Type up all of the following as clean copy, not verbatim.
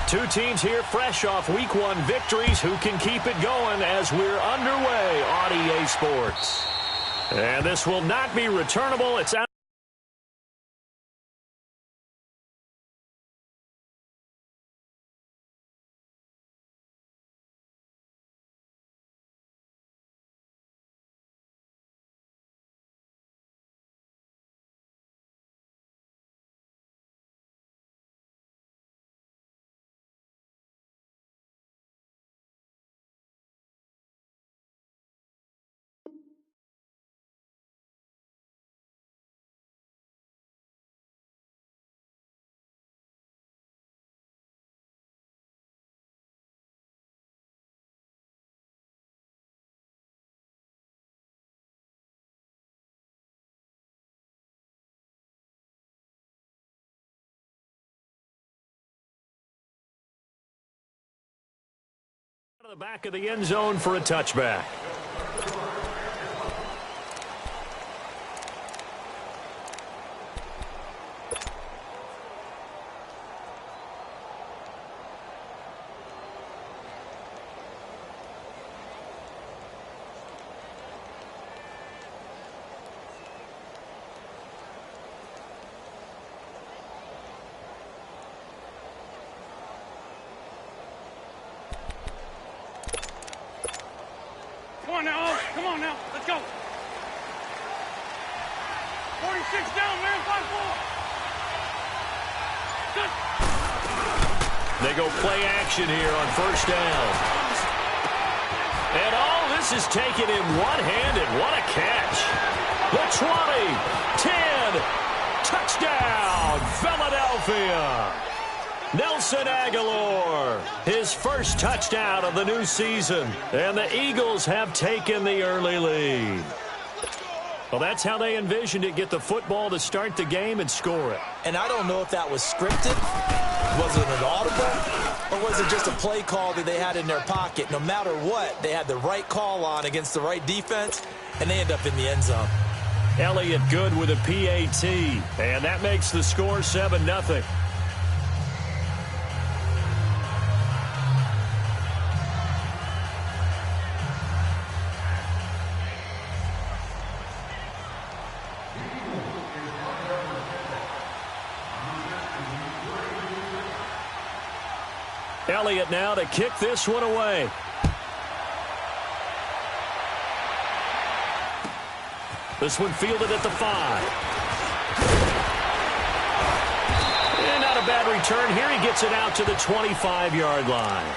Two teams here fresh off Week 1 victories. Who can keep it going as we're underway on EA Sports? And this will not be returnable. It's out. To the back of the end zone for a touchback. Come on now, let's go. 46 down, man, 5-4. Good. They go play action here on first down. And all this is taken in one-handed. What a catch. The 20, 10, touchdown, Philadelphia. Nelson Aguilar, his first touchdown of the new season. And the Eagles have taken the early lead. Well, that's how they envisioned it, get the football to start the game and score it. And I don't know if that was scripted, was it an audible, or was it just a play call that they had in their pocket? No matter what, they had the right call on against the right defense, and they end up in the end zone. Elliott good with a PAT, and that makes the score 7-0. Elliott now to kick this one away. This one fielded at the 5. And not a bad return here. He gets it out to the 25-yard line.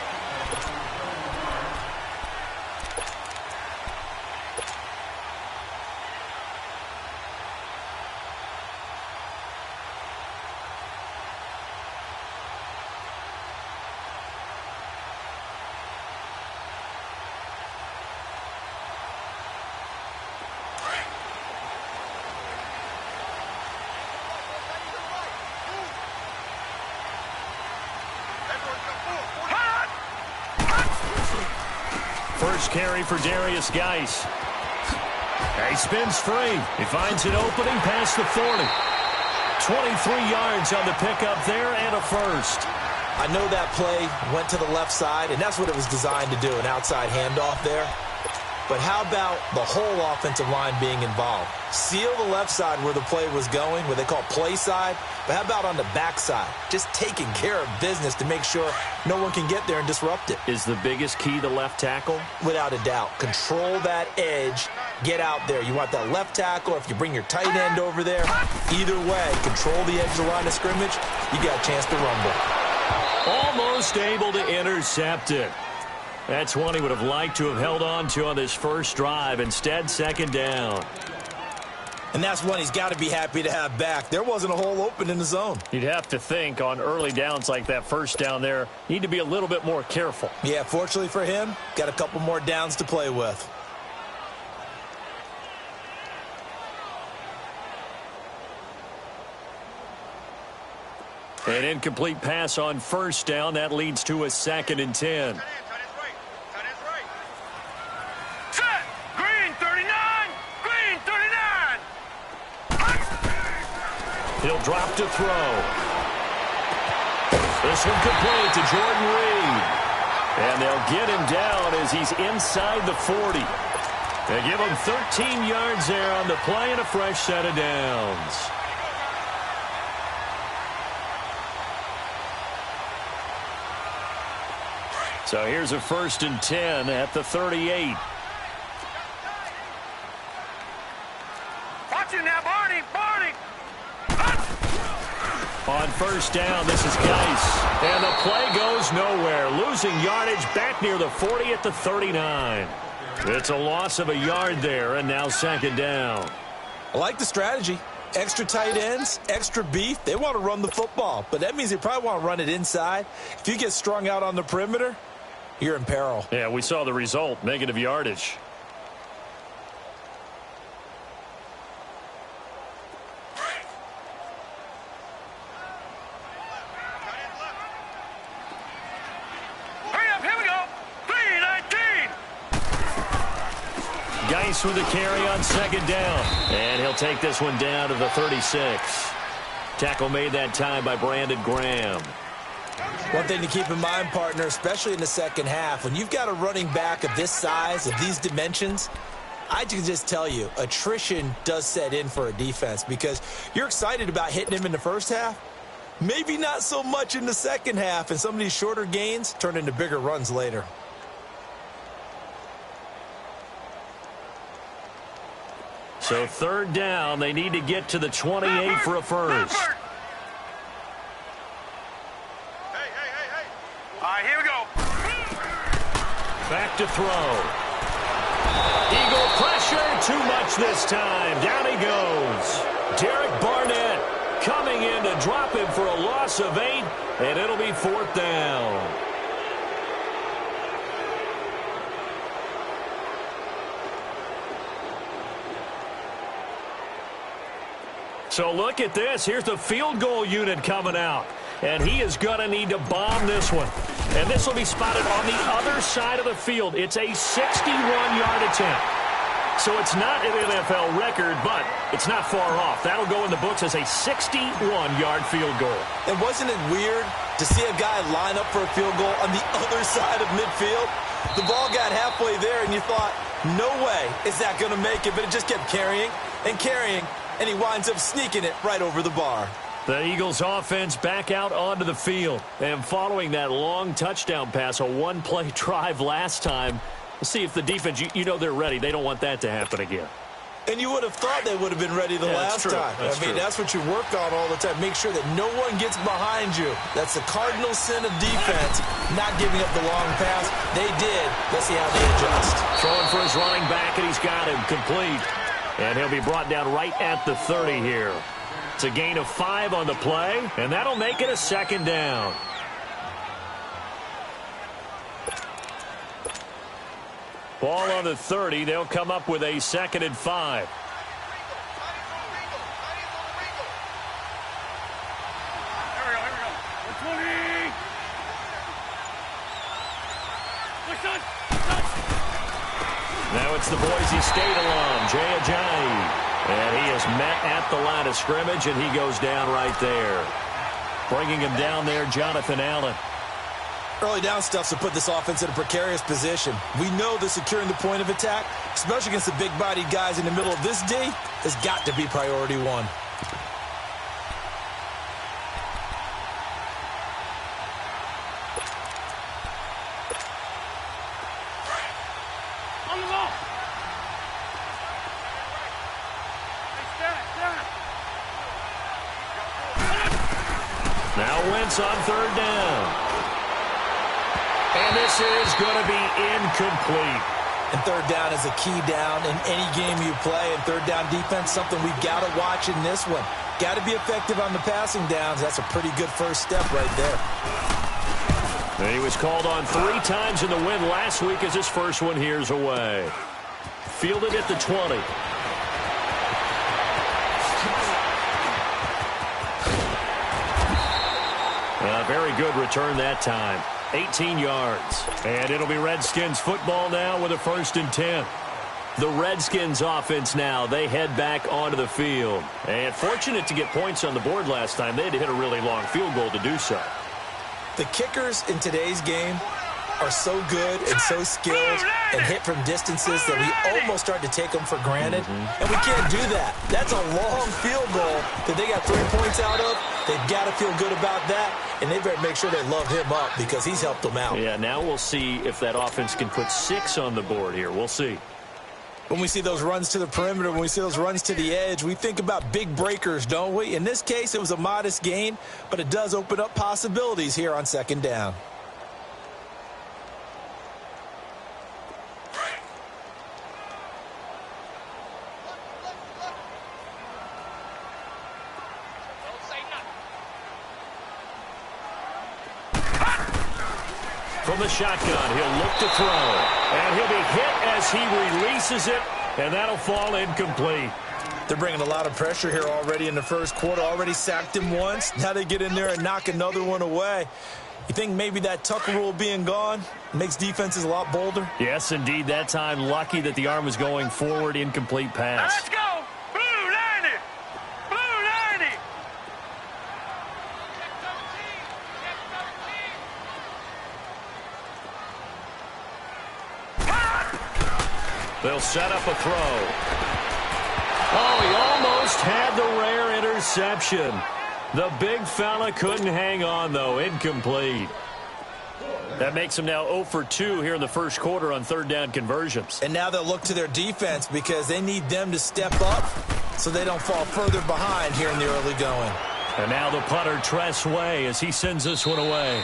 First carry for Darius Geis. He spins free. He finds an opening past the 40. 23 yards on the pickup there and a first. I know that play went to the left side, and that's what it was designed to do, an outside handoff there. But how about the whole offensive line being involved? Seal the left side where the play was going, where they call play side. But how about on the back side? Just taking care of business to make sure no one can get there and disrupt it. Is the biggest key the left tackle? Without a doubt. Control that edge. Get out there. You want that left tackle, or if you bring your tight end over there, either way, control the edge of the line of scrimmage, you got a chance to rumble. Almost able to intercept it. That's one he would have liked to have held on to on this first drive. Instead, second down. And that's one he's got to be happy to have back. There wasn't a hole open in the zone. You'd have to think on early downs like that first down there, need to be a little bit more careful. Yeah, fortunately for him, got a couple more downs to play with. An incomplete pass on first down. That leads to a 2nd and 10. He'll drop to throw. The This one complete to Jordan Reed. And they'll get him down as he's inside the 40. They give him 13 yards there on the play and a fresh set of downs. So here's a 1st and 10 at the 38. Watch it now, Barney! Barney! On 1st down, this is Geis. And the play goes nowhere. Losing yardage back near the 40 at the 39. It's a loss of a yard there, and now 2nd down. I like the strategy. Extra tight ends, extra beef. They want to run the football, but that means they probably want to run it inside. If you get strung out on the perimeter, you're in peril. Yeah, we saw the result, negative yardage. Hurry up, here we go! 3:19! Geis with the carry on 2nd down. And he'll take this one down to the 36. Tackle made that time by Brandon Graham. One thing to keep in mind, partner, especially in the second half, when you've got a running back of this size, of these dimensions, I can just tell you, attrition does set in for a defense because you're excited about hitting him in the first half. Maybe not so much in the second half, and some of these shorter gains turn into bigger runs later. So 3rd down, they need to get to the 28 for a first. All right, here we go. Back to throw. Eagle pressure, too much this time. Down he goes. Derek Barnett coming in to drop him for a loss of 8, and it'll be 4th down. So look at this. Here's the field goal unit coming out. And he is going to need to bomb this one. And this will be spotted on the other side of the field. It's a 61-yard attempt. So it's not an NFL record, but it's not far off. That'll go in the books as a 61-yard field goal. And wasn't it weird to see a guy line up for a field goal on the other side of midfield? The ball got halfway there, and you thought, no way is that going to make it. But it just kept carrying and carrying, and he winds up sneaking it right over the bar. The Eagles offense back out onto the field. And following that long touchdown pass, a one-play drive last time, let's see if the defense, you know they're ready. They don't want that to happen again. And you would have thought they would have been ready the last time. That's what you work on all the time. Make sure that no one gets behind you. That's the cardinal sin of defense, not giving up the long pass. They did. Let's see how they adjust. Throwing for his running back, and he's got him complete. And he'll be brought down right at the 30 here. It's a gain of 5 on the play, and that'll make it a 2nd down. Ball on the 30. They'll come up with a 2nd and 5. Here we go, here we go. 120. Push on. Now it's the Boise State alum, Jay Ajayi. And he is met at the line of scrimmage, and he goes down right there. Bringing him down there, Jonathan Allen. Early down stuff's to put this offense in a precarious position. We know that securing the point of attack, especially against the big-bodied guys in the middle of this D, has got to be priority 1. On the ball. Now Wentz on 3rd down. And this is going to be incomplete. And 3rd down is a key down in any game you play. And 3rd down defense, something we got to watch in this one. Got to be effective on the passing downs. That's a pretty good first step right there. And he was called on 3 times in the win last week as his first one here's away. Fielded at the 20. Very good return that time. 18 yards. And it'll be Redskins football now with a 1st and 10. The Redskins offense now, they head back onto the field. And fortunate to get points on the board last time. They had to hit a really long field goal to do so. The kickers in today's game are so good and so skilled and hit from distances that we almost start to take them for granted. And we can't do that. That's a long field goal that they got 3 points out of. They've got to feel good about that, and they better make sure they love him up because he's helped them out. Yeah, now we'll see if that offense can put 6 on the board here. We'll see. When we see those runs to the perimeter, when we see those runs to the edge, we think about big breakers, don't we? In this case, it was a modest gain, but it does open up possibilities here on second down. From the shotgun, he'll look to throw. And he'll be hit as he releases it, and that'll fall incomplete. They're bringing a lot of pressure here already in the first quarter. Already sacked him once. Now they get in there and knock another one away. You think maybe that Tucker rule being gone makes defenses a lot bolder? Yes, indeed. That time, lucky that the arm was going forward. Incomplete pass. Let's go. Blue 90. Blue 90. They'll set up a throw. Oh, he almost had the rare interception. The big fella couldn't hang on, though. Incomplete. That makes him now 0 for 2 here in the first quarter on third down conversions. And now they'll look to their defense because they need them to step up so they don't fall further behind here in the early going. And now the punter, Tress Way, as he sends this one away.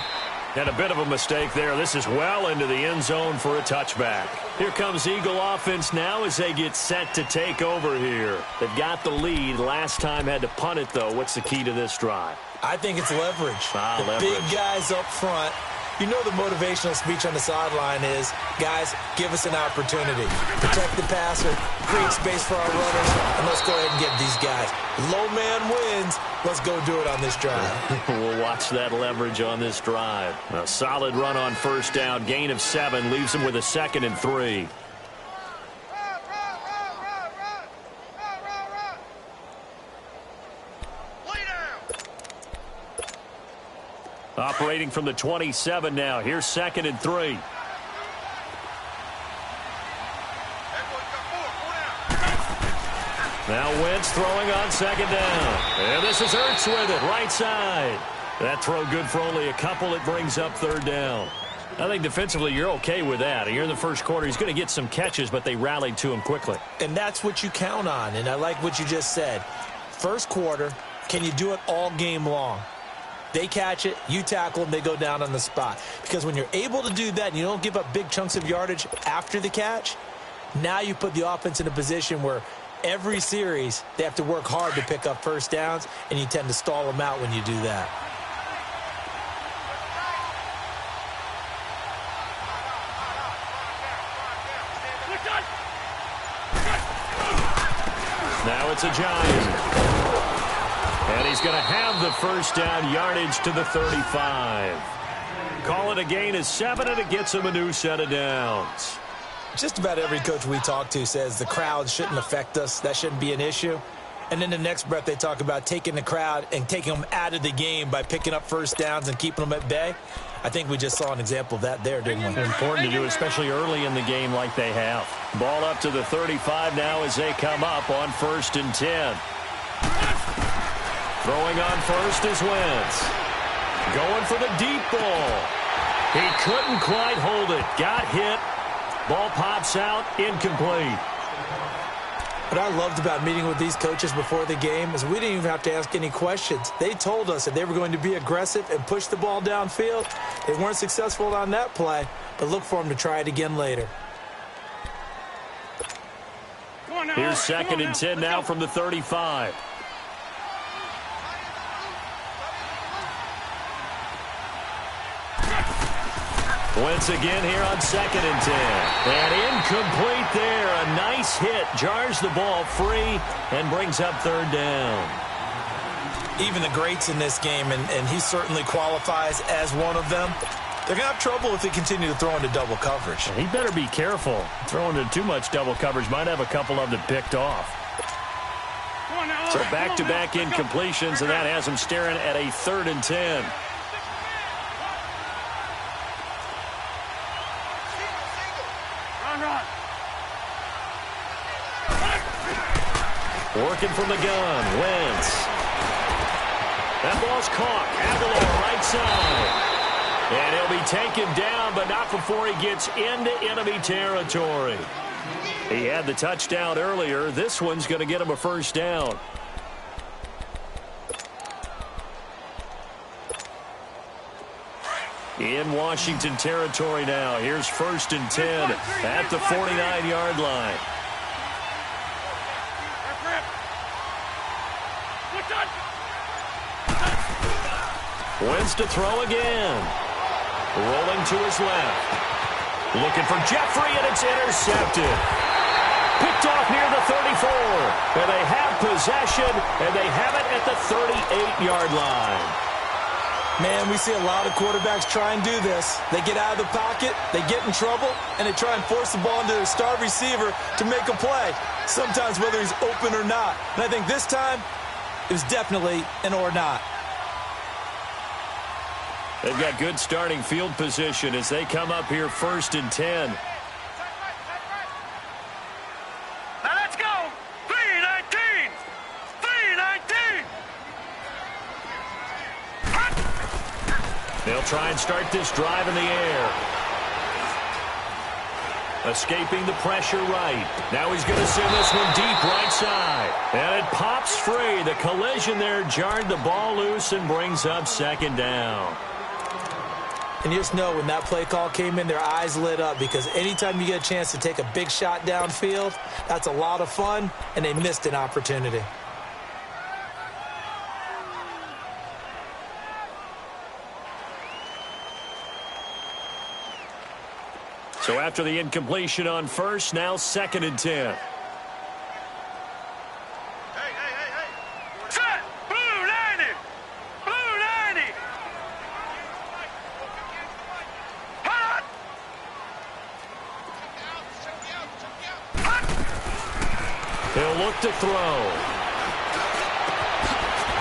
And a bit of a mistake there. This is well into the end zone for a touchback. Here comes Eagle offense now as they get set to take over here. They've got the lead. Last time had to punt it, though. What's the key to this drive? I think it's leverage. The leverage. Big guys up front. You know the motivational speech on the sideline is, guys, give us an opportunity. Protect the passer, create space for our runners, and let's go ahead and get these guys. Low man wins. Let's go do it on this drive. We'll watch that leverage on this drive. A solid run on first down. Gain of 7 leaves them with a 2nd and 3. Operating from the 27 now. Here's 2nd and 3. Now Wentz throwing on 2nd down. And this is Ertz with it, right side. That throw good for only a couple. It brings up 3rd down. I think defensively you're okay with that. Here in the first quarter, he's going to get some catches, but they rallied to him quickly. And that's what you count on, and I like what you just said. First quarter, can you do it all game long? They catch it, you tackle them, they go down on the spot. Because when you're able to do that and you don't give up big chunks of yardage after the catch, now you put the offense in a position where every series they have to work hard to pick up first downs, and you tend to stall them out when you do that. Now it's a Giant. And he's going to have the first down, yardage to the 35. Call it a gain of 7, and it gets him a new set of downs. Just about every coach we talk to says the crowd shouldn't affect us. That shouldn't be an issue. And then the next breath they talk about taking the crowd and taking them out of the game by picking up first downs and keeping them at bay. I think we just saw an example of that there, didn't we? Important to do, especially early in the game like they have. Ball up to the 35 now as they come up on 1st and 10. Throwing on first is Wentz. Going for the deep ball. He couldn't quite hold it. Got hit. Ball pops out. Incomplete. What I loved about meeting with these coaches before the game is we didn't even have to ask any questions. They told us that they were going to be aggressive and push the ball downfield. They weren't successful on that play, but look for them to try it again later. Here's 2nd and 10 now from the 35. Wentz again here on 2nd and 10. And incomplete there. A nice hit. Jars the ball free and brings up 3rd down. Even the greats in this game, and he certainly qualifies as one of them, they're going to have trouble if they continue to throw into double coverage. He better be careful. Throwing into too much double coverage might have a couple of them picked off. So back-to-back incompletions, and that has him staring at a 3rd and 10. run. Working from the gun, Wentz. That ball's caught. Aguilar right side. And he'll be taken down, but not before he gets into enemy territory. He had the touchdown earlier. This one's going to get him a first down. In Washington territory now. Here's 1st and 10 at the 49-yard line. Wentz to throw again. Rolling to his left. Looking for Jeffrey, and it's intercepted. Picked off near the 34. And they have possession, and they have it at the 38-yard line. Man, we see a lot of quarterbacks try and do this. They get out of the pocket, they get in trouble, and they try and force the ball into their star receiver to make a play, sometimes whether he's open or not. And I think this time, it was definitely an or not. They've got good starting field position as they come up here 1st and 10. Now let's go. 3-19. 3-19. They'll try and start this drive in the air. Escaping the pressure right. Now he's going to send this one deep right side. And it pops free. The collision there jarred the ball loose and brings up 2nd down. And you just know when that play call came in, their eyes lit up, because anytime you get a chance to take a big shot downfield, that's a lot of fun, and they missed an opportunity. So after the incompletion on 1st, now 2nd and 10. Set. Blue 90. Blue 90. Hot. He'll look to throw.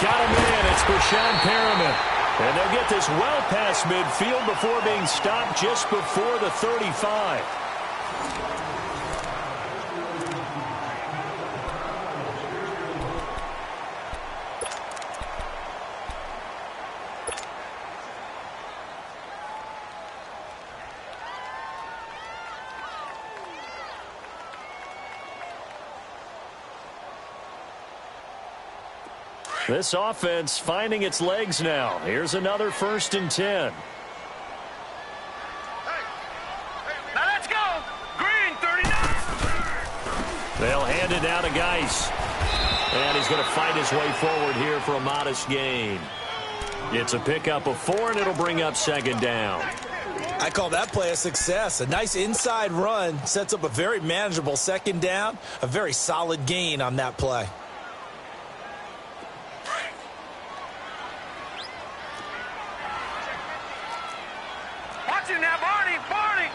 Got him in. It's Brashawn Perriman. And they'll get this well past midfield before being stopped just before the 35. This offense finding its legs now. Here's another 1st and 10. Now let's go. Green 39. They'll hand it down to Geis. And he's going to fight his way forward here for a modest gain. It's a pickup of 4, and it'll bring up 2nd down. I call that play a success. A nice inside run sets up a very manageable 2nd down. A very solid gain on that play. Now, Barney, Barney.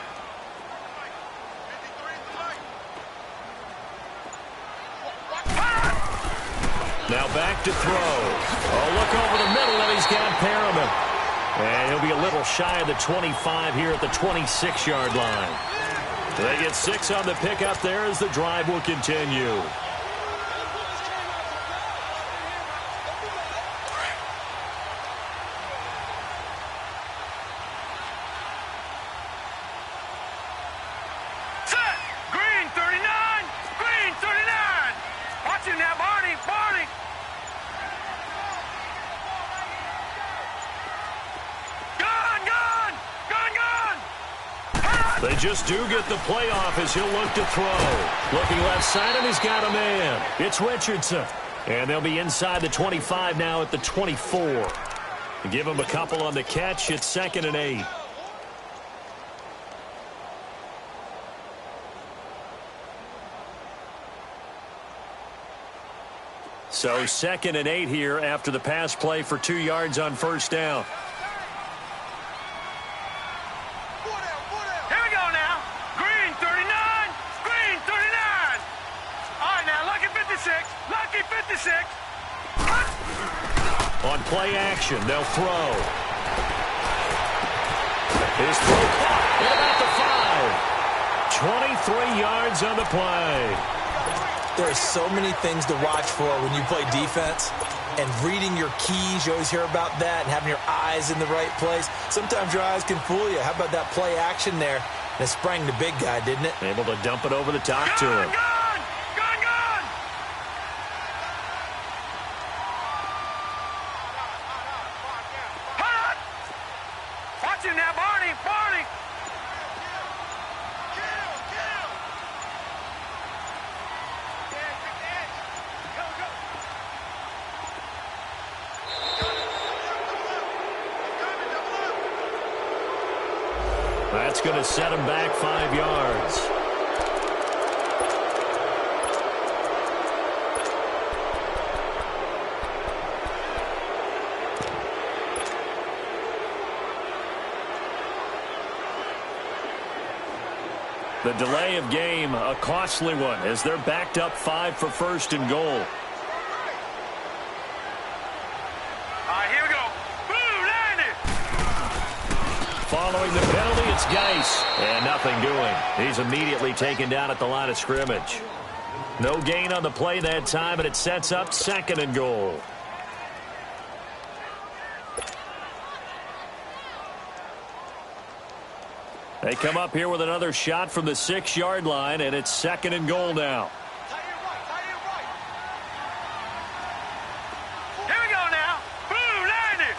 Now back to throw. Oh, look over the middle, and he's got Perriman. And he'll be a little shy of the 25 here at the 26-yard line. They get 6 on the pickup there as the drive will continue. They just do get the playoff as he'll look to throw. Looking left side, and he's got a man. It's Richardson. And they'll be inside the 25 now at the 24. Give him a couple on the catch. It's 2nd and 8. So 2nd and 8 here after the pass play for 2 yards on 1st down. On play action, they'll throw. His throw caught at about the 5. 3 yards on the play. There are so many things to watch for when you play defense. And reading your keys, you always hear about that, and having your eyes in the right place. Sometimes your eyes can fool you. How about that play action there? And it sprang the big guy, didn't it? Able to dump it over the top to him. Gone! Hot! Watch him now, Barney! That's going to set him back 5 yards. The delay of game, a costly one, as they're backed up 5 for first and goal. All right, here we go. Boom, landed! Following the penalty, it's Geis. And nothing doing. He's immediately taken down at the line of scrimmage. No gain on the play that time, and it sets up 2nd and goal. They come up here with another shot from the 6-yard line, and it's 2nd and goal now. Here we go now. Boom, landed!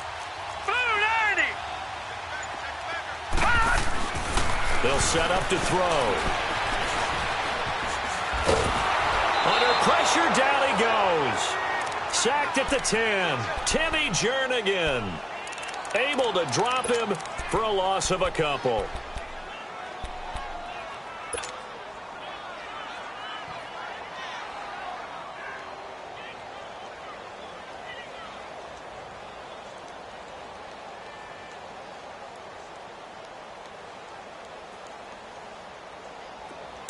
Hot! They'll set up to throw. Under pressure, down he goes. Sacked at the 10. Timmy Jernigan. Able to drop him for a loss of a couple.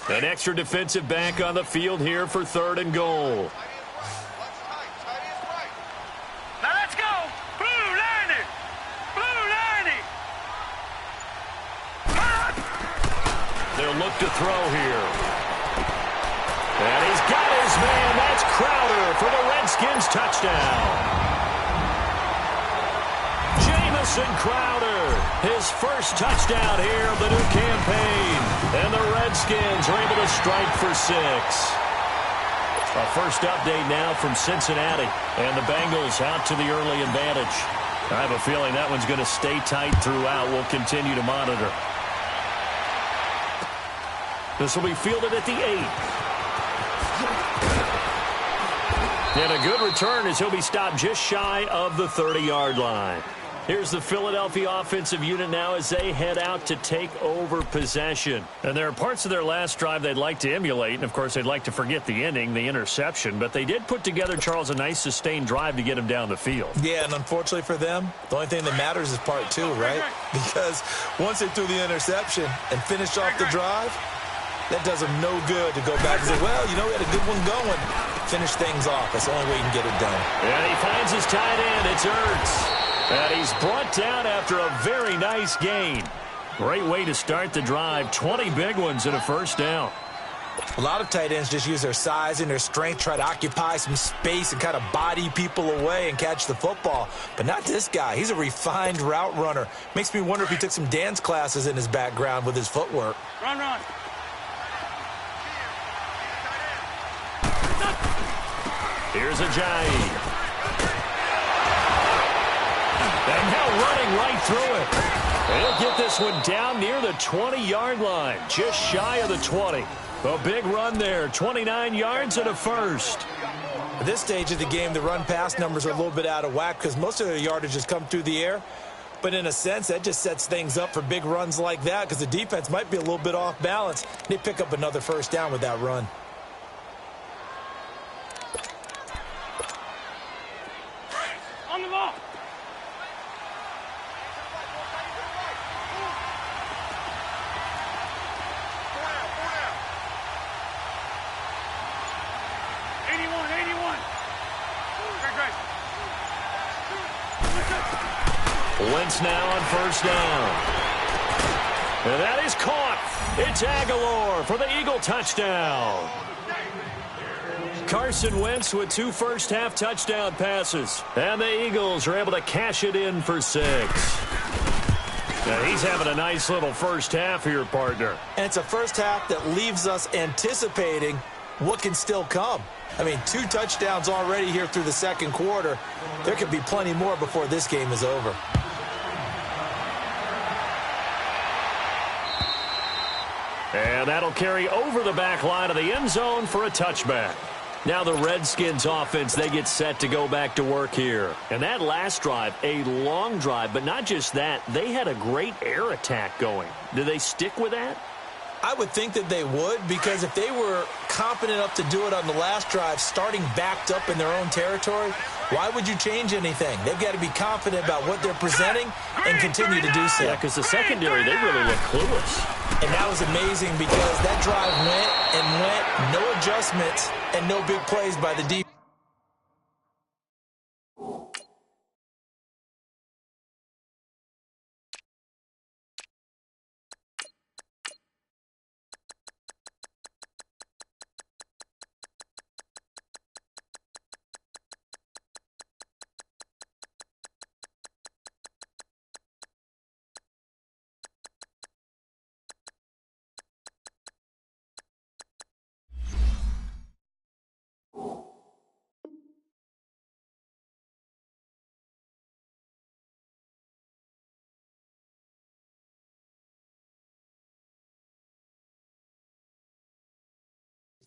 An extra defensive back on the field here for 3rd and goal. Now let's go! Blue landed! Hot! They'll look to throw here. And he's got his man. That's Crowder for the Redskins touchdown. Jamison Crowder, his first touchdown here of the new campaign. And the Redskins are able to strike for 6. A first update now from Cincinnati. And the Bengals out to the early advantage. I have a feeling that one's going to stay tight throughout. We'll continue to monitor. This will be fielded at the 8. And a good return as he'll be stopped just shy of the 30-yard line. Here's the Philadelphia offensive unit now as they head out to take over possession. And there are parts of their last drive they'd like to emulate. And, of course, they'd like to forget the ending, the interception. But they did put together, Charles, a nice sustained drive to get him down the field. Yeah, and unfortunately for them, the only thing that matters is part 2, right? Because once they threw the interception and finished off the drive, that does them no good to go back and say, well, you know, we had a good one going. Finish things off. That's the only way you can get it done. And he finds his tight end. It's Ertz. And he's brought down after a very nice gain. Great way to start the drive. 20 big ones and a first down. A lot of tight ends just use their size and their strength, try to occupy some space and kind of body people away and catch the football. But not this guy. He's a refined route runner. Makes me wonder if he took some dance classes in his background with his footwork. Run. Here's Ajayi. And now running right through it. They'll get this one down near the 20-yard line, just shy of the 20. A big run there, 29 yards and a first. At this stage of the game, the run-pass numbers are a little bit out of whack because most of their yardage has come through the air. But in a sense, that just sets things up for big runs like that because the defense might be a little bit off balance. They pick up another first down with that run. On the ball! Wentz now on first down. And that is caught. It's It's Aguilar for the Eagle touchdown. Carson Wentz with 2 first-half touchdown passes. And the Eagles are able to cash it in for 6. Now, he's having a nice little first half here, partner. And it's a first half that leaves us anticipating what can still come. I mean, 2 touchdowns already here through the second quarter. There could be plenty more before this game is over. And that'll carry over the back line of the end zone for a touchback. Now the Redskins offense, they get set to go back to work here. And that last drive, a long drive, but not just that, they had a great air attack going. Do they stick with that? I would think that they would, because if they were confident enough to do it on the last drive, starting backed up in their own territory, why would you change anything? They've got to be confident about what they're presenting and continue to do so. Yeah, because the secondary, they really look clueless. And that was amazing because that drive went and went, no adjustments and no big plays by the defense.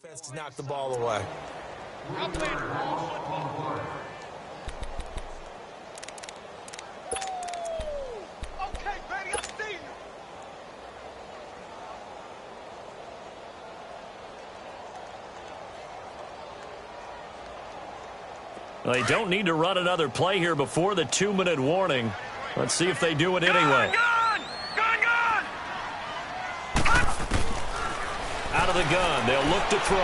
Defense to knock the ball away. Okay, baby, I see you. Well, they don't need to run another play here before the 2-minute warning. Let's see if they do it anyway. Out of the gun, they'll look to throw.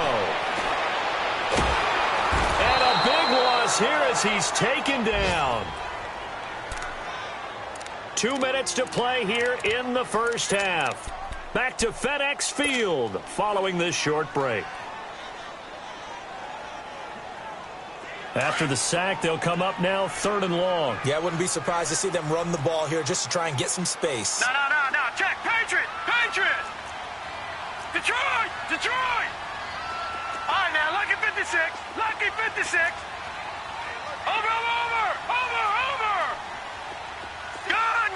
And a big loss here as he's taken down. 2 minutes to play here in the first half. Back to FedEx Field following this short break. After the sack, they'll come up now 3rd and long. Yeah, I wouldn't be surprised to see them run the ball here just to try and get some space. No. Check. Patriot. Detroit. All right, now, lucky 56. Over. Gun.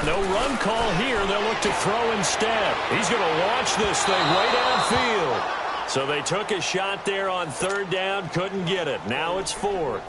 No run call here. They'll look to throw instead. He's going to launch this thing way downfield. So they took a shot there on 3rd down, couldn't get it. Now it's 4th.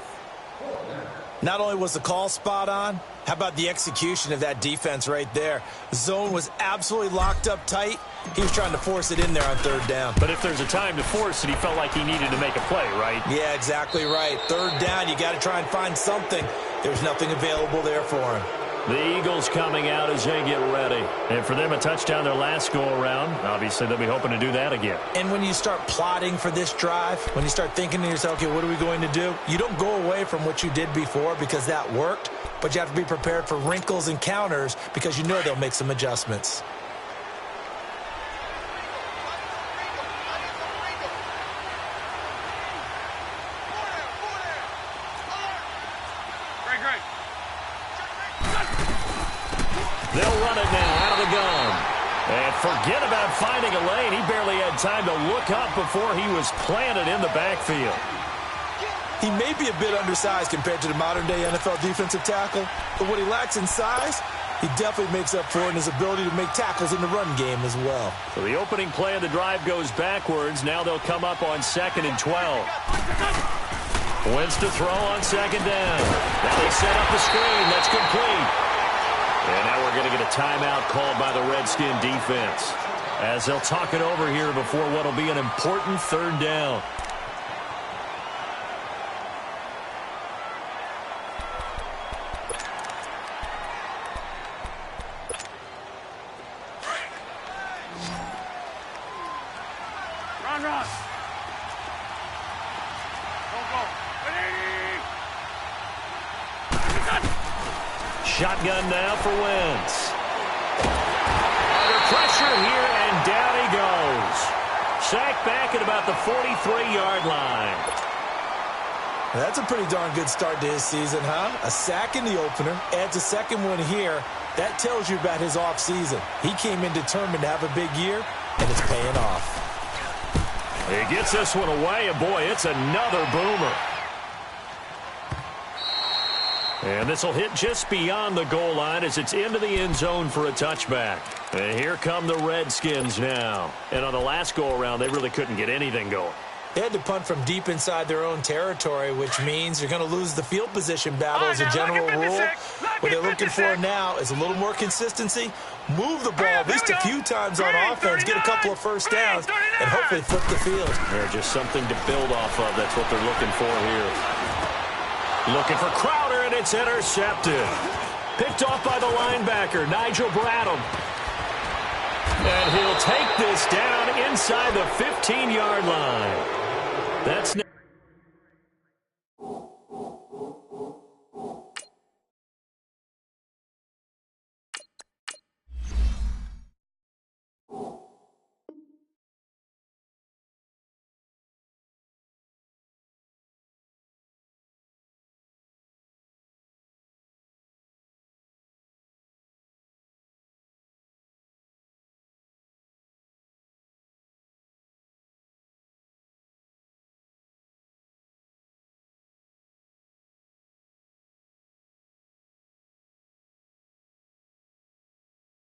Not only was the call spot on, how about the execution of that defense right there? The zone was absolutely locked up tight. He was trying to force it in there on 3rd down. But if there's a time to force it, he felt like he needed to make a play, right? Yeah, exactly right. 3rd down, you got to try and find something. There's nothing available there for him. The Eagles coming out as they get ready. And for them, a touchdown their last go-around. Obviously, they'll be hoping to do that again. And when you start plotting for this drive, when you start thinking to yourself, okay, what are we going to do? You don't go away from what you did before because that worked, but you have to be prepared for wrinkles and counters because you know they'll make some adjustments. They'll run it now out of the gun. And forget about finding a lane. He barely had time to look up before he was planted in the backfield. He may be a bit undersized compared to the modern-day NFL defensive tackle, but what he lacks in size, he definitely makes up for in his ability to make tackles in the run game as well. So the opening play of the drive goes backwards. Now they'll come up on 2nd and 12. Wentz to throw on 2nd down. Now they set up the screen. That's complete. And now we're going to get a timeout called by the Redskin defense as they'll talk it over here before what will be an important 3rd down. Run. Go. Shotgun now for Wentz. Pressure here, and down he goes. Sacked back at about the 43-yard line. That's a pretty darn good start to his season, huh? A sack in the opener, adds a second one here. That tells you about his offseason. He came in determined to have a big year, and it's paying off. He gets this one away, and boy, it's another boomer. And this will hit just beyond the goal line as it's into the end zone for a touchback. And here come the Redskins now. And on the last go-around, they really couldn't get anything going. They had to punt from deep inside their own territory, which means you're going to lose the field position battle as a general rule. What they're looking for now is a little more consistency, move the ball at least a few times on offense, get a couple of first downs, and hopefully flip the field. They're just something to build off of. That's what they're looking for here. Looking for Crowder, and it's intercepted. Picked off by the linebacker, Nigel Bradham. And he'll take this down inside the 15-yard line. That's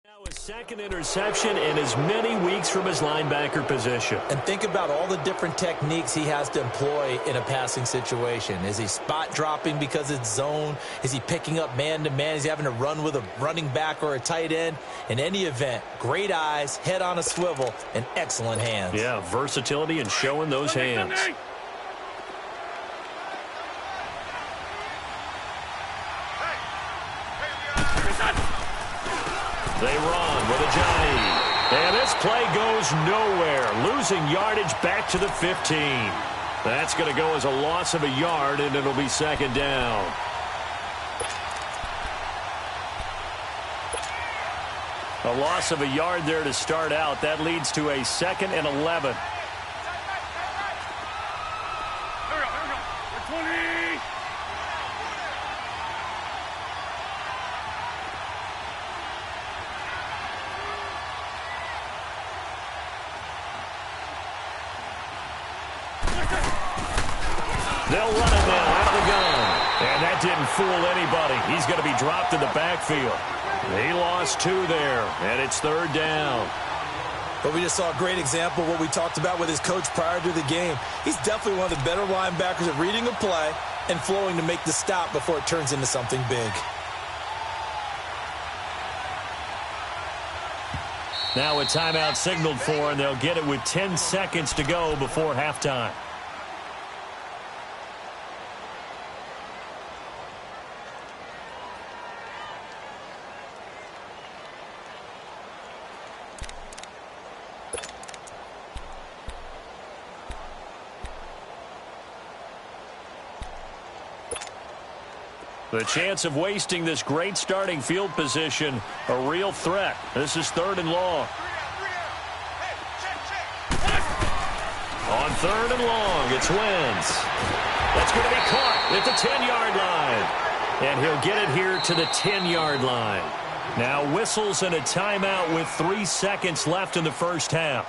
now a second interception in as many weeks from his linebacker position. And think about all the different techniques he has to employ in a passing situation. Is he spot dropping because it's zone? Is he picking up man-to-man? Is he having to run with a running back or a tight end? In any event, great eyes, head on a swivel, and excellent hands. Yeah, versatility and showing those hands. They run with a Johnny. And this play goes nowhere. Losing yardage back to the 15. That's going to go as a loss of a yard, and it'll be second down. A loss of a yard there to start out. That leads to a 2nd and 11. They'll run it now out of the gun. And that didn't fool anybody. He's going to be dropped in the backfield. He lost 2 there, and it's 3rd down. But we just saw a great example of what we talked about with his coach prior to the game. He's definitely one of the better linebackers at reading a play and flowing to make the stop before it turns into something big. Now a timeout signaled for, and they'll get it with 10 seconds to go before halftime. The chance of wasting this great starting field position, a real threat. This is 3rd and long. On 3rd and long, it's Wentz. That's going to be caught at the 10-yard line. And he'll get it here to the 10-yard line. Now whistles and a timeout with 3 seconds left in the first half.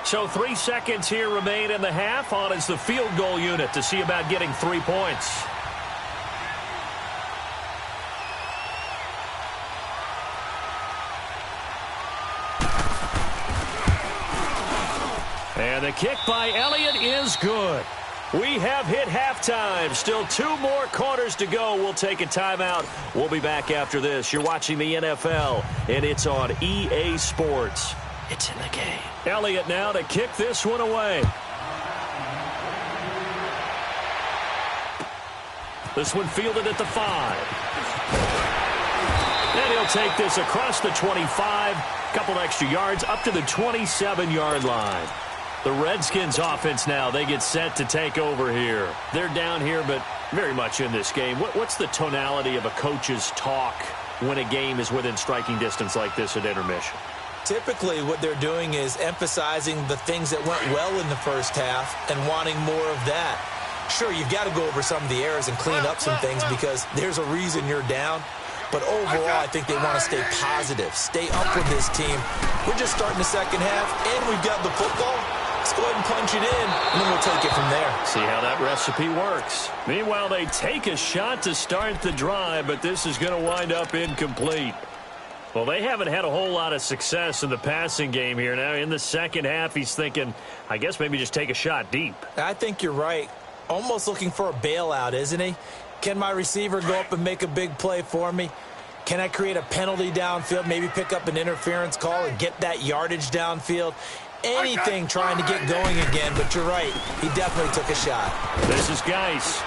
So 3 seconds here remain in the half. On is the field goal unit to see about getting 3 points. And the kick by Elliott is good. We have hit halftime. Still 2 more quarters to go. We'll take a timeout. We'll be back after this. You're watching the NFL, and it's on EA Sports. It's in the game. Elliott now to kick this one away. This one fielded at the 5. And he'll take this across the 25. Couple extra yards up to the 27-yard line. The Redskins offense now, they get set to take over here. They're down here, but very much in this game. What's the tonality of a coach's talk when a game is within striking distance like this at intermission? Typically, what they're doing is emphasizing the things that went well in the first half and wanting more of that. Sure, you've got to go over some of the errors and clean up some things because there's a reason you're down. But overall, I think they want to stay positive, stay up with this team. We're just starting the second half, and we've got the football. Let's go ahead and punch it in, and then we'll take it from there. See how that recipe works. Meanwhile, they take a shot to start the drive, but this is going to wind up incomplete. Well, they haven't had a whole lot of success in the passing game here. Now, in the second half, he's thinking, I guess maybe just take a shot deep. I think you're right. Almost looking for a bailout, isn't he? Can my receiver go up and make a big play for me? Can I create a penalty downfield, maybe pick up an interference call and get that yardage downfield? Anything trying to get going again, but you're right. He definitely took a shot. This is Geis.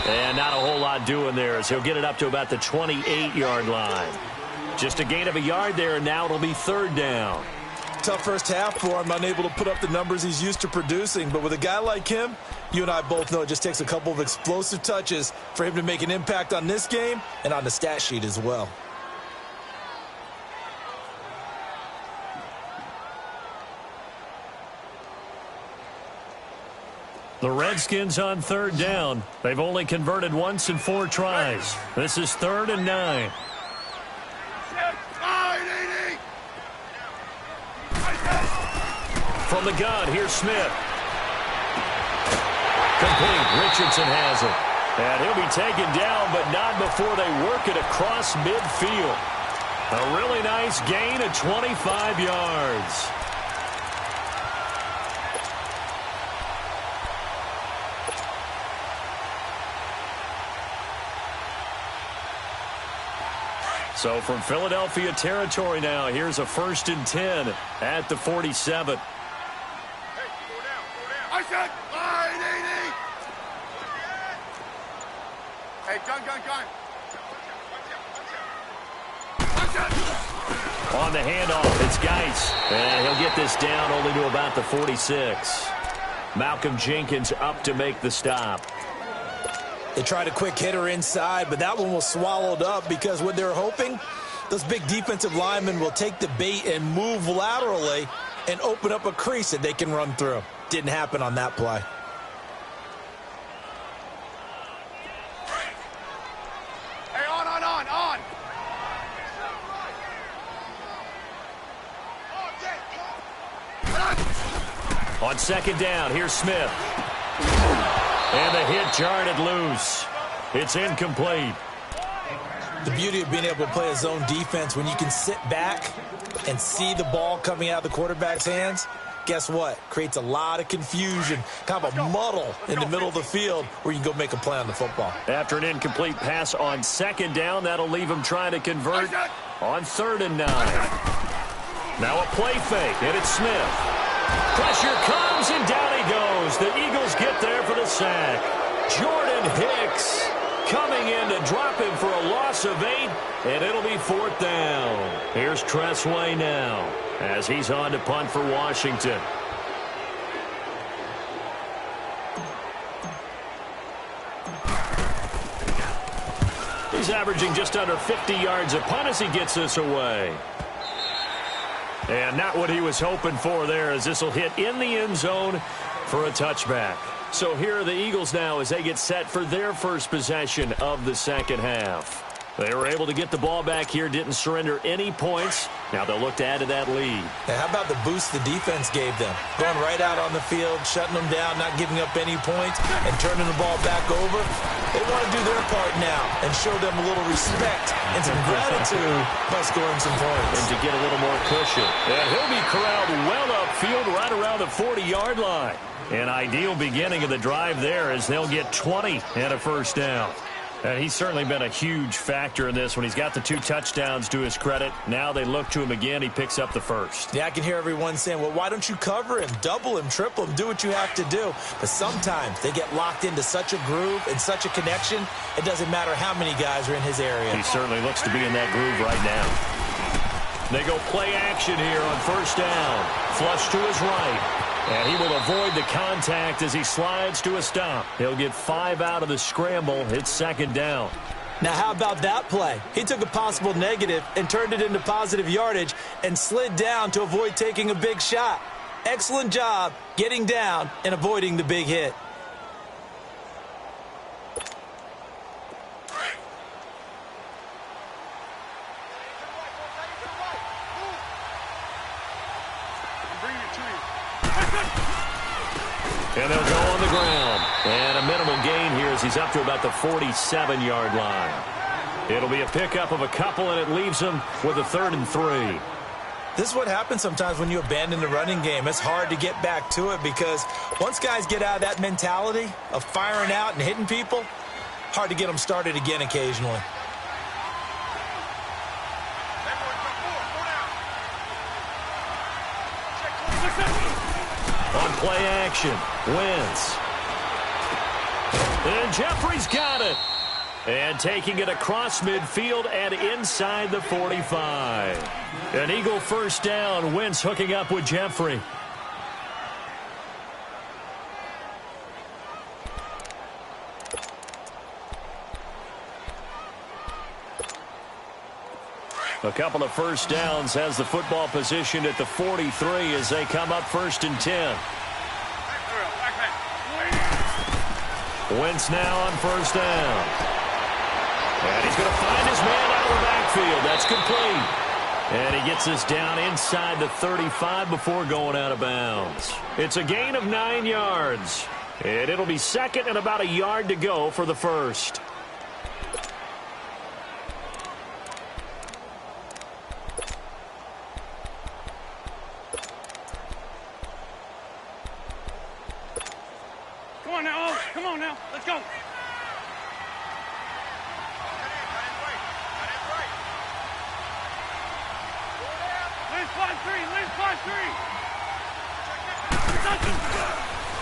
And not a whole lot doing there as he'll get it up to about the 28-yard line. Just a gain of a yard there, and now it'll be third down. Tough first half for him, unable to put up the numbers he's used to producing. But with a guy like him, you and I both know it just takes a couple of explosive touches for him to make an impact on this game and on the stat sheet as well. The Redskins on third down. They've only converted once in 4 tries. This is 3rd and 9. From the gun, here's Smith. Complete. Richardson has it. And he'll be taken down, but not before they work it across midfield. A really nice gain of 25 yards. So from Philadelphia territory now, here's a 1st and 10 at the 47. I said 580. Hey, gun. On the handoff, it's Geis. And he'll get this down only to about the 46. Malcolm Jenkins up to make the stop. They tried a quick hitter inside, but that one was swallowed up because what they're hoping, those big defensive linemen will take the bait and move laterally and open up a crease that they can run through. Didn't happen on that play. Hey, on. On second down, here's Smith. And the hit jarred it loose. It's incomplete. The beauty of being able to play a zone defense when you can sit back and see the ball coming out of the quarterback's hands, guess what? Creates a lot of confusion, kind of a muddle in the middle of the field where you can go make a play on the football. After an incomplete pass on second down, that'll leave him trying to convert on 3rd and 9. Now a play fake, and it's Smith. Pressure comes, and down he goes. The Eagles get there for the sack. Jordan Hicks coming in to drop him for a loss of 8, and it'll be 4th down. Here's Tressway now as he's on to punt for Washington. He's averaging just under 50 yards a punt as he gets this away. And not what he was hoping for there, as this will hit in the end zone for a touchback. So here are the Eagles now as they get set for their first possession of the second half. They were able to get the ball back here, didn't surrender any points. Now they'll look to add to that lead. And how about the boost the defense gave them? Going right out on the field, shutting them down, not giving up any points, and turning the ball back over. They want to do their part now and show them a little respect and some gratitude by scoring some points. And to get a little more cushion. And he'll be corralled well upfield right around the 40-yard line. An ideal beginning of the drive there as they'll get 20 and a first down. And he's certainly been a huge factor in this when he's got the 2 touchdowns to his credit. Now they look to him again. He picks up the first. Yeah, I can hear everyone saying, well, why don't you cover him, double him, triple him, do what you have to do. But sometimes they get locked into such a groove and such a connection, it doesn't matter how many guys are in his area. He certainly looks to be in that groove right now. They go play action here on first down. Flush to his right. And he will avoid the contact as he slides to a stop. He'll get 5 out of the scramble. It's second down. Now, how about that play? He took a possible negative and turned it into positive yardage and slid down to avoid taking a big shot. Excellent job getting down and avoiding the big hit. And they'll go on the ground. And a minimal gain here as he's up to about the 47-yard line. It'll be a pickup of a couple, and it leaves him with a 3rd and 3. This is what happens sometimes when you abandon the running game. It's hard to get back to it because once guys get out of that mentality of firing out and hitting people, hard to get them started again occasionally. On play action, Wentz. And Jeffrey's got it. And taking it across midfield and inside the 45. An Eagle first down. Wentz hooking up with Jeffrey. A couple of first downs has the football positioned at the 43 as they come up 1st and 10. Wentz now on first down. And he's going to find his man out of the backfield. That's complete. And he gets this down inside the 35 before going out of bounds. It's a gain of 9 yards. And it'll be 2nd and about a yard to go for the first. Come on now, let's go.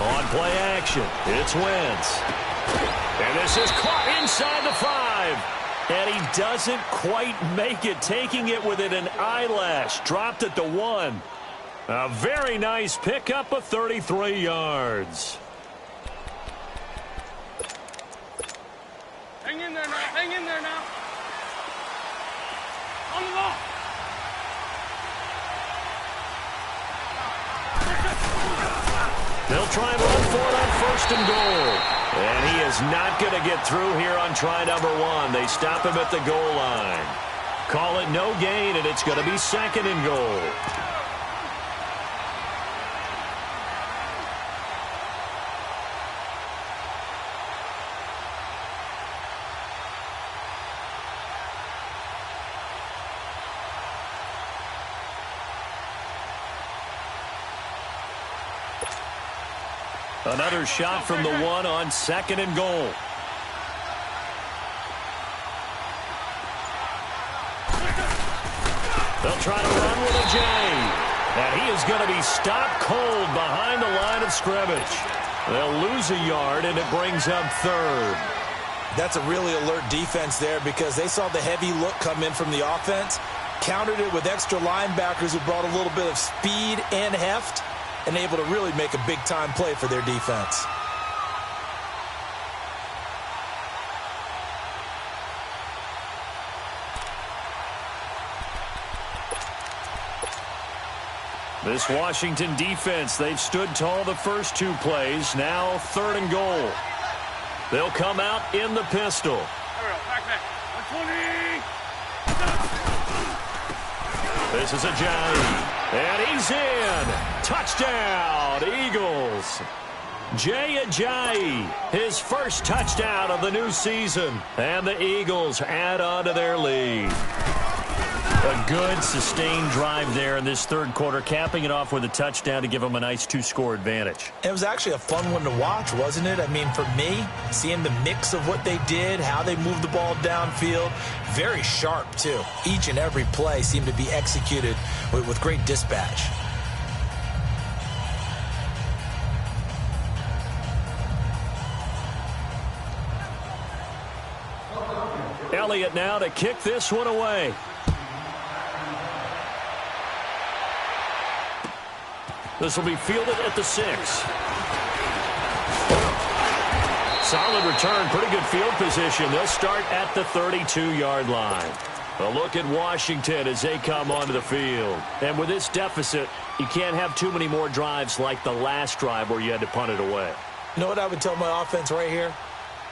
On play action, it's Wentz. And this is caught inside the 5. And he doesn't quite make it, taking it within an eyelash. Dropped at the 1. A very nice pickup of 33 yards. Hang in there now, hang in there now. On the ball. They'll try and run for it on 1st and goal. And he is not going to get through here on try number 1. They stop him at the goal line. Call it no gain, and it's going to be 2nd and goal. Another shot from the 1 on 2nd and goal. They'll try to run with a J. And he is going to be stopped cold behind the line of scrimmage. They'll lose a yard, and it brings up 3rd. That's a really alert defense there because they saw the heavy look come in from the offense, countered it with extra linebackers who brought a little bit of speed and heft, and able to really make a big-time play for their defense. This Washington defense, they've stood tall the first 2 plays. Now 3rd and goal. They'll come out in the pistol. Back. 120. This is Ajayi. And he's in. Touchdown, Eagles. Jay Ajayi, his first touchdown of the new season. And the Eagles add on to their lead. A good, sustained drive there in this 3rd quarter, capping it off with a touchdown to give them a nice 2-score advantage. It was actually a fun one to watch, wasn't it? I mean, for me, seeing the mix of what they did, how they moved the ball downfield, very sharp, too. Each and every play seemed to be executed with great dispatch. Elliott now to kick this one away. This will be fielded at the 6. solid return, pretty good field position. They'll start at the 32-yard line. A look at Washington as they come onto the field. And with this deficit, you can't have too many more drives like the last drive where you had to punt it away. You know what I would tell my offense right here?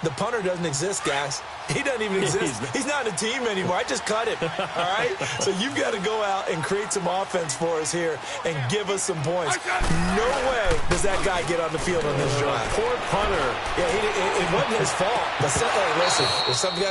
The punter doesn't exist, guys. He doesn't even exist. He's not a team anymore. I just cut him, all right? So you've got to go out and create some offense for us here and give us some points. No way does that guy get on the field on this drive. Poor punter. Yeah, it wasn't his fault. But hey, listen,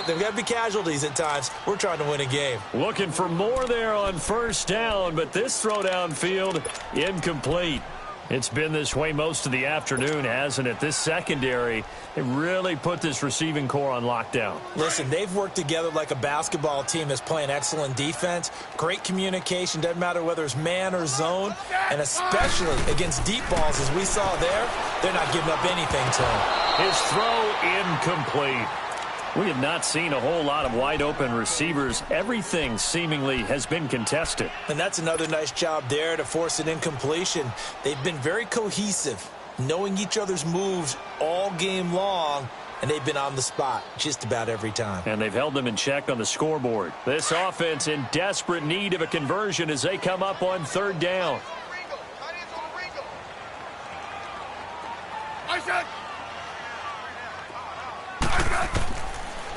there's got to be casualties at times. We're trying to win a game. Looking for more there on first down, but this throw downfield incomplete. It's been this way most of the afternoon, hasn't it? This secondary, it really put this receiving core on lockdown. Listen, they've worked together like a basketball team that's playing excellent defense. Great communication, doesn't matter whether it's man or zone. And especially against deep balls, as we saw there, they're not giving up anything to him. His throw incomplete. We have not seen a whole lot of wide-open receivers. Everything seemingly has been contested. And that's another nice job there to force an incompletion. They've been very cohesive, knowing each other's moves all game long, and they've been on the spot just about every time. And they've held them in check on the scoreboard. This offense in desperate need of a conversion as they come up on third down.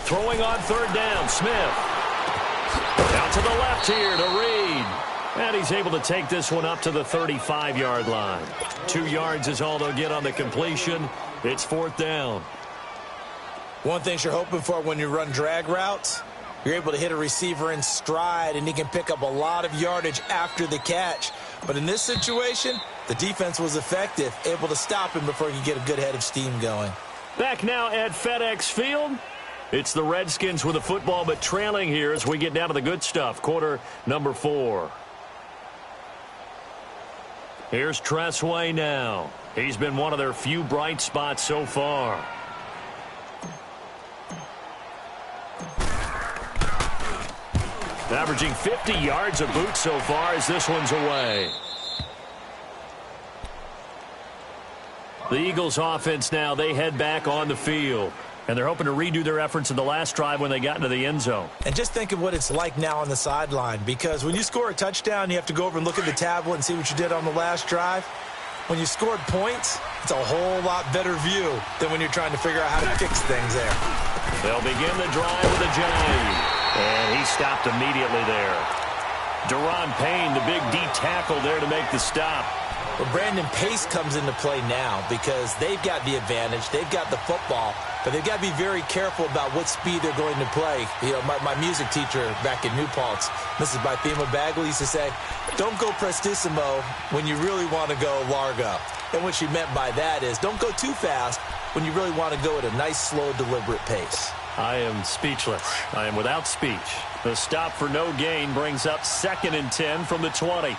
Throwing on third down, Smith. Out to the left here to Reed. And he's able to take this one up to the 35-yard line. 2 yards is all they'll get on the completion. It's fourth down. One thing you're hoping for when you run drag routes, you're able to hit a receiver in stride, and he can pick up a lot of yardage after the catch. But in this situation, the defense was effective, able to stop him before he could get a good head of steam going. Back now at FedEx Field. It's the Redskins with the football, but trailing here as we get down to the good stuff. Quarter number 4. Here's Tressway now. He's been one of their few bright spots so far. Averaging 50 yards a boot so far as this one's away. The Eagles offense now, they head back on the field. And they're hoping to redo their efforts in the last drive when they got into the end zone. And just think of what it's like now on the sideline, because when you score a touchdown, you have to go over and look at the tablet and see what you did on the last drive. When you scored points, it's a whole lot better view than when you're trying to figure out how to fix things there. They'll begin the drive with a jive. And he stopped immediately there. Deron Payne, the big D tackle there to make the stop. Well, Brandon, pace comes into play now because they've got the advantage. They've got the football, but they've got to be very careful about what speed they're going to play. You know, my music teacher back in New Paltz, Mrs. Bythema Bagley, used to say, don't go prestissimo when you really want to go largo. And what she meant by that is don't go too fast when you really want to go at a nice, slow, deliberate pace. I am speechless. I am without speech. The stop for no gain brings up 2nd and 10 from the 20.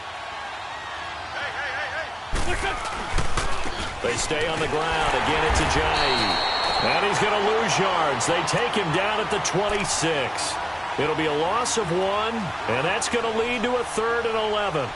They stay on the ground. Again, it's Ajayi. And he's going to lose yards. They take him down at the 26. It'll be a loss of 1, and that's going to lead to a 3rd and 11.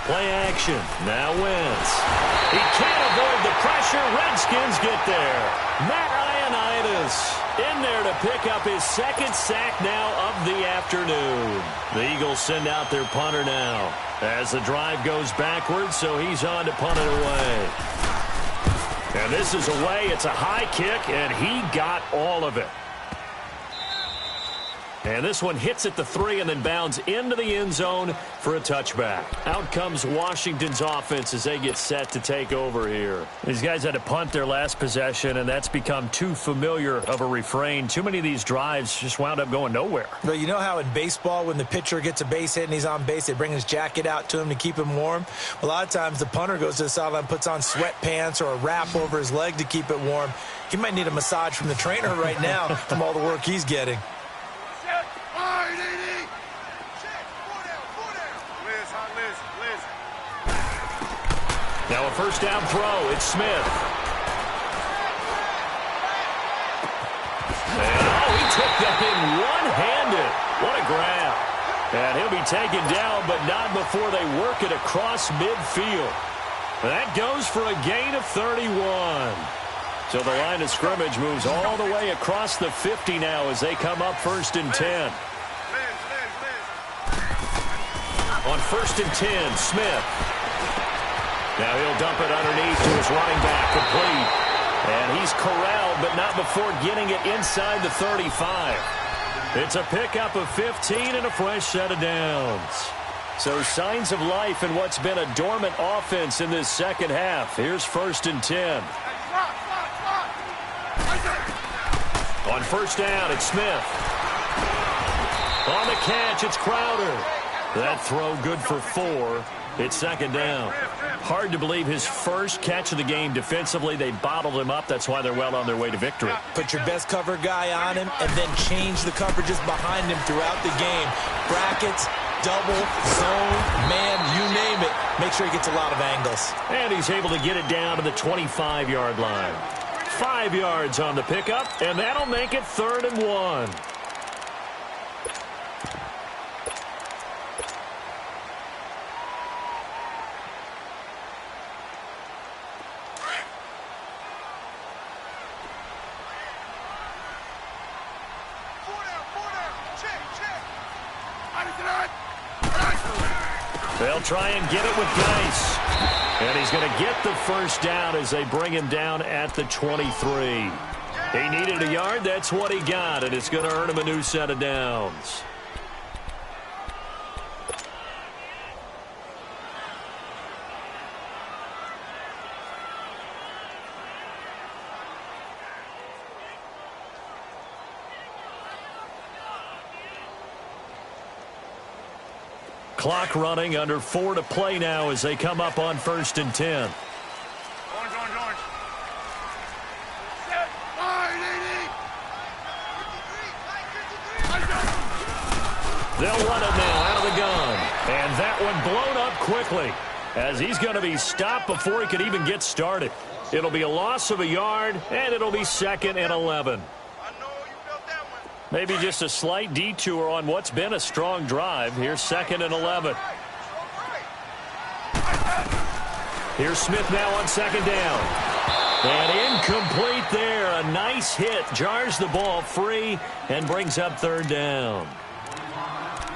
Play action. Now Wentz. He can't avoid the pressure. Redskins get there. Matt Ioannidis in there to pick up his 2nd sack now of the afternoon. The Eagles send out their punter now as the drive goes backwards, so he's on to punt it away. And this is away. It's a high kick, and he got all of it. And this one hits at the 3 and then bounds into the end zone for a touchback. Out comes Washington's offense as they get set to take over here. These guys had to punt their last possession, and that's become too familiar of a refrain. Too many of these drives just wound up going nowhere. Well, you know how in baseball when the pitcher gets a base hit and he's on base, they bring his jacket out to him to keep him warm? A lot of times the punter goes to the sideline, puts on sweatpants or a wrap over his leg to keep it warm. He might need a massage from the trainer right now from all the work he's getting. Now a first down throw. It's Smith. And, he took that in one-handed. What a grab. And he'll be taken down, but not before they work it across midfield. That goes for a gain of 31. So the line of scrimmage moves all the way across the 50 now as they come up first and 10. On first and 10, Smith. Now he'll dump it underneath to his running back, complete. And he's corralled, but not before getting it inside the 35. It's a pickup of 15 and a fresh set of downs. So signs of life in what's been a dormant offense in this second half. Here's first and 10. On first down, it's Smith. On the catch, it's Crowder. That throw good for 4. It's second down. Hard to believe his first catch of the game defensively. They bottled him up. That's why they're well on their way to victory. Put your best cover guy on him and then change the coverages behind him throughout the game. Brackets, double, zone, man, you name it. Make sure he gets a lot of angles. And he's able to get it down to the 25-yard line. 5 yards on the pickup, and that'll make it 3rd and 1. They'll try and get it with Geis. And he's going to get the first down as they bring him down at the 23. He needed a yard. That's what he got, and it's going to earn him a new set of downs. Clock running, under 4 to play now as they come up on first and 10. Orange. Set. They'll run it now out of the gun. And that one blown up quickly as he's going to be stopped before he could even get started. It'll be a loss of a yard, and it'll be 2nd and 11. Maybe just a slight detour on what's been a strong drive. Here's 2nd and 11. Here's Smith now on 2nd down. And incomplete there. A nice hit. Jars the ball free and brings up 3rd down.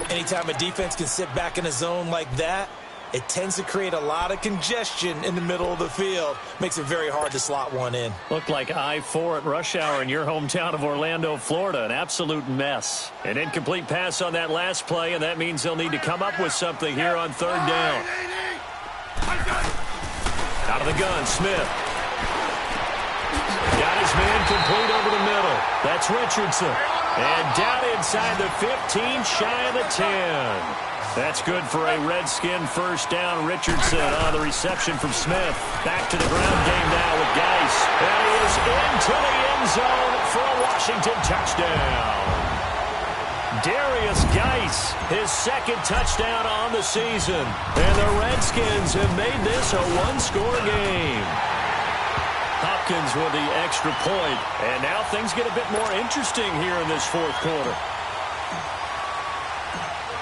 Anytime a defense can sit back in a zone like that, it tends to create a lot of congestion in the middle of the field. Makes it very hard to slot one in. Looked like I-4 at rush hour in your hometown of Orlando, Florida. An absolute mess. An incomplete pass on that last play, and that means they'll need to come up with something here on 3rd down. Out of the gun, Smith. Got his man complete over the middle. That's Richardson. And down inside the 15, shy of the 10. That's good for a Redskin first down. Richardson on the reception from Smith. Back to the ground game now with Geis. And he is into the end zone for a Washington touchdown. Darius Geis, his 2nd touchdown on the season. And the Redskins have made this a one-score game. Hopkins with the extra point. And now things get a bit more interesting here in this 4th quarter.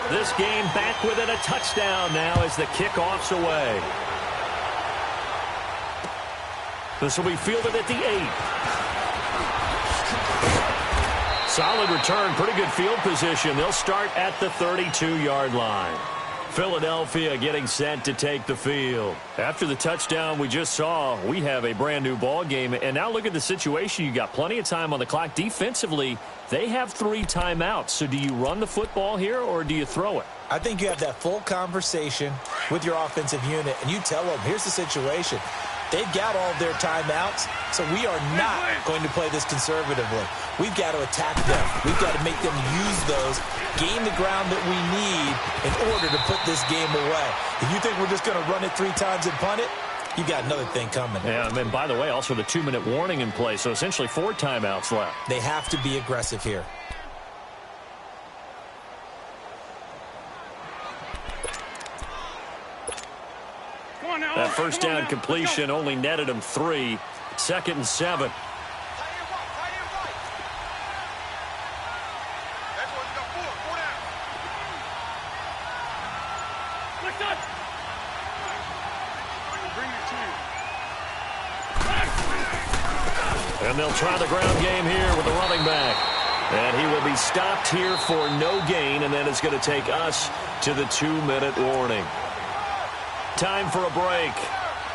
This game back within a touchdown now as the kickoff's away. This will be fielded at the 8. Solid return, pretty good field position. They'll start at the 32-yard line. Philadelphia getting set to take the field. After the touchdown we just saw, we have a brand new ball game. And now look at the situation. You got plenty of time on the clock. Defensively, they have 3 timeouts. So do you run the football here or do you throw it? I think you have that full conversation with your offensive unit, and you tell them, here's the situation. They've got all of their timeouts, so we are not going to play this conservatively. We've got to attack them. We've got to make them use those, gain the ground that we need in order to put this game away. If you think we're just going to run it 3 times and punt it, you got another thing coming. Yeah, and by the way, also the 2-minute warning in play, so essentially 4 timeouts left. They have to be aggressive here. That first down completion only netted him 3. 2nd and 7. And they'll try the ground game here with the running back. And he will be stopped here for no gain, and then it's going to take us to the 2-minute warning. Time for a break.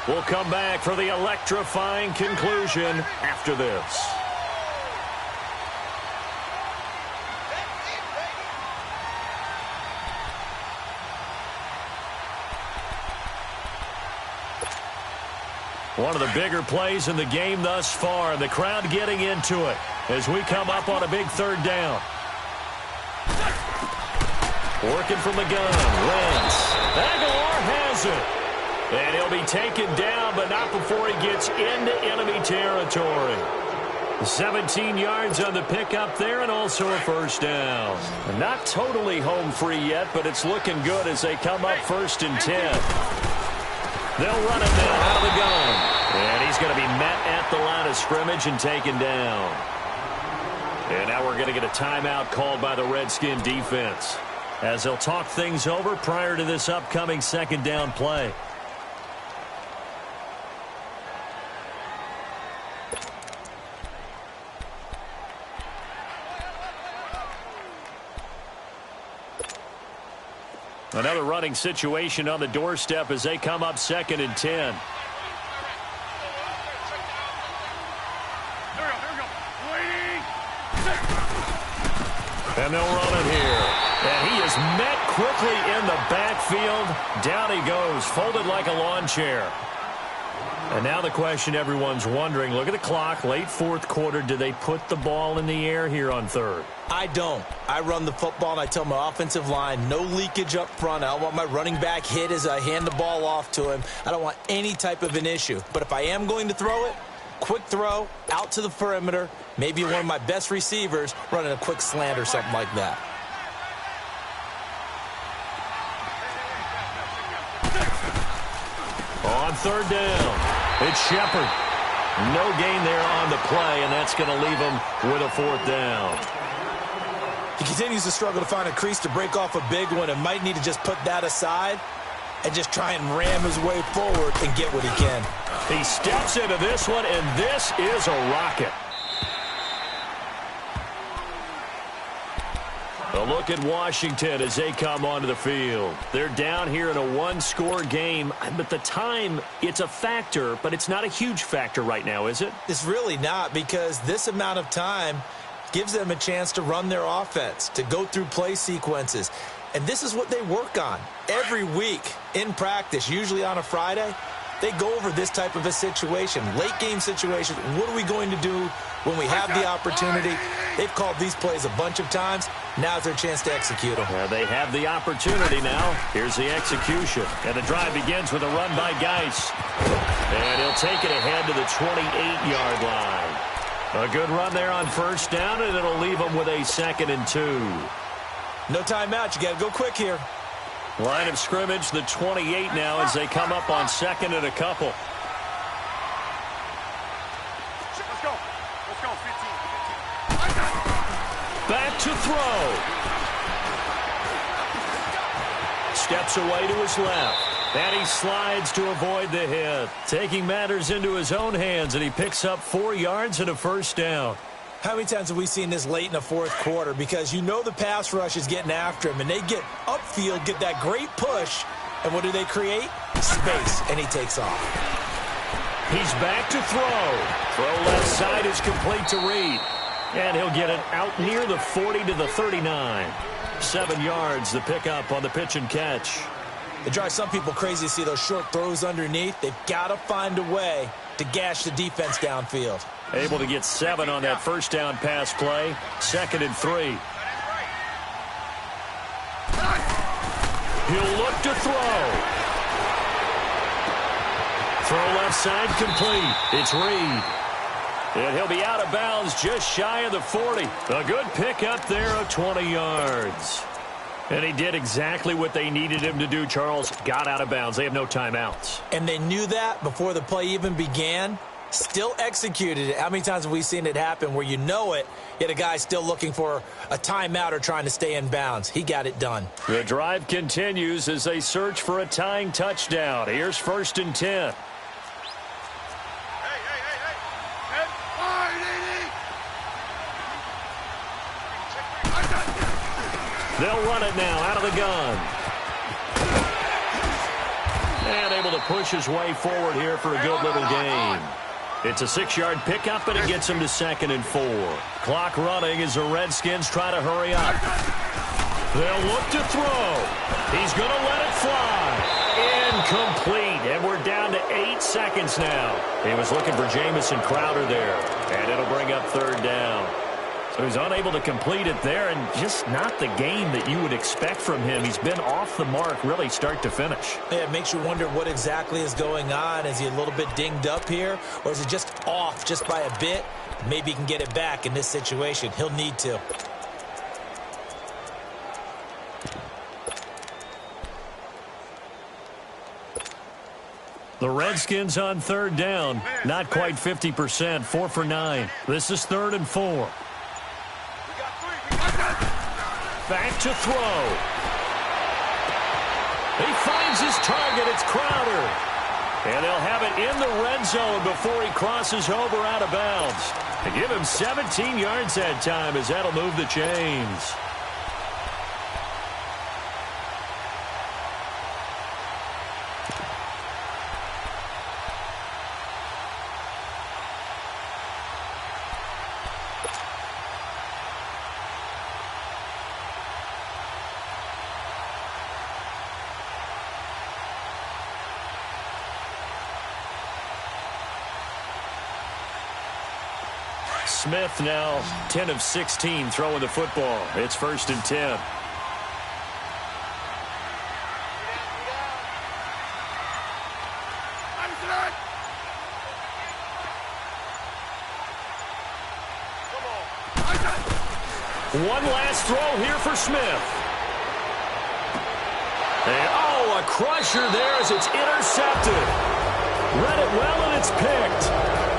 We'll come back for the electrifying conclusion after this. One of the bigger plays in the game thus far. The crowd getting into it as we come up on a big 3rd down. Working from the gun. Wentz. Aguilar has it. And he'll be taken down, but not before he gets into enemy territory. 17 yards on the pickup there, and also a 1st down. Not totally home free yet, but it's looking good as they come up 1st and 10. They'll run it now out of the gun. And he's going to be met at the line of scrimmage and taken down. And now we're going to get a timeout called by the Redskin defense, as they'll talk things over prior to this upcoming 2nd down play. Another running situation on the doorstep as they come up 2nd and 10. And they'll run it here. And he is met quickly in the backfield. Down he goes, folded like a lawn chair. And now the question everyone's wondering, look at the clock, late 4th quarter. Do they put the ball in the air here on 3rd? I don't. I run the football, and I tell my offensive line, no leakage up front. I don't want my running back hit as I hand the ball off to him. I don't want any type of an issue. But if I am going to throw it, quick throw, out to the perimeter, maybe one of my best receivers running a quick slant or something like that. On 3rd down, it's Shepard. No gain there on the play, and that's going to leave him with a 4th down. He continues to struggle to find a crease to break off a big one and might need to just put that aside and just try and ram his way forward and get what he can. He steps into this one, and this is a rocket. A look at Washington as they come onto the field. They're down here in a 1-score game, but the time, it's a factor, but it's not a huge factor right now, is it? It's really not, because this amount of time gives them a chance to run their offense, to go through play sequences. And this is what they work on every week in practice, usually on a Friday. They go over this type of a situation, late game situation. What are we going to do when we have the opportunity? They've called these plays a bunch of times. Now's their chance to execute them. Well, they have the opportunity now. Here's the execution. And the drive begins with a run by Geis. And he'll take it ahead to the 28-yard line. A good run there on 1st down, and it'll leave them with a 2nd and 2. No timeout. You got to go quick here. Line of scrimmage, the 28 now as they come up on 2nd and a couple. Let's go. Let's go, 15. Back to throw. Steps away to his left. And he slides to avoid the hit. Taking matters into his own hands, and he picks up 4 yards and a 1st down. How many times have we seen this late in the fourth quarter? Because you know the pass rush is getting after him, and they get upfield, get that great push, and what do they create? Space, and he takes off. He's back to throw. Throw left side is complete to Reed. And he'll get it out near the 40 to the 39. 7 yards, the pickup on the pitch and catch. It drives some people crazy to see those short throws underneath. They've got to find a way to gash the defense downfield. Able to get 7 on that first down pass play. 2nd and 3. He'll look to throw. Throw left side complete. It's Reed. And he'll be out of bounds just shy of the 40. A good pickup there of 20 yards. And he did exactly what they needed him to do, Charles. Got out of bounds. They have no timeouts. And they knew that before the play even began. Still executed it. How many times have we seen it happen where you know it, yet a guy's still looking for a timeout or trying to stay in bounds? He got it done. The drive continues as they search for a tying touchdown. Here's 1st and 10. They'll run it now out of the gun. And able to push his way forward here for a good little gain. It's a 6-yard pickup, and it gets him to 2nd and 4. Clock running as the Redskins try to hurry up. They'll look to throw. He's going to let it fly. Incomplete, and we're down to 8 seconds now. He was looking for Jamison Crowder there, and it'll bring up 3rd down. So he's unable to complete it there, and just not the game that you would expect from him. He's been off the mark really start to finish. Yeah, it makes you wonder what exactly is going on. Is he a little bit dinged up here, or is it just off just by a bit? Maybe he can get it back in this situation. He'll need to. The Redskins on 3rd down. Not quite 50%. 4 for 9. This is 3rd and 4. Back to throw. He finds his target. It's Crowder. And they'll have it in the red zone before he crosses over out of bounds. They give him 17 yards that time as that'll move the chains. Smith now 10 of 16 throwing the football. It's 1st and 10. One last throw here for Smith. And, a crusher there as it's intercepted. Read it well, and it's picked.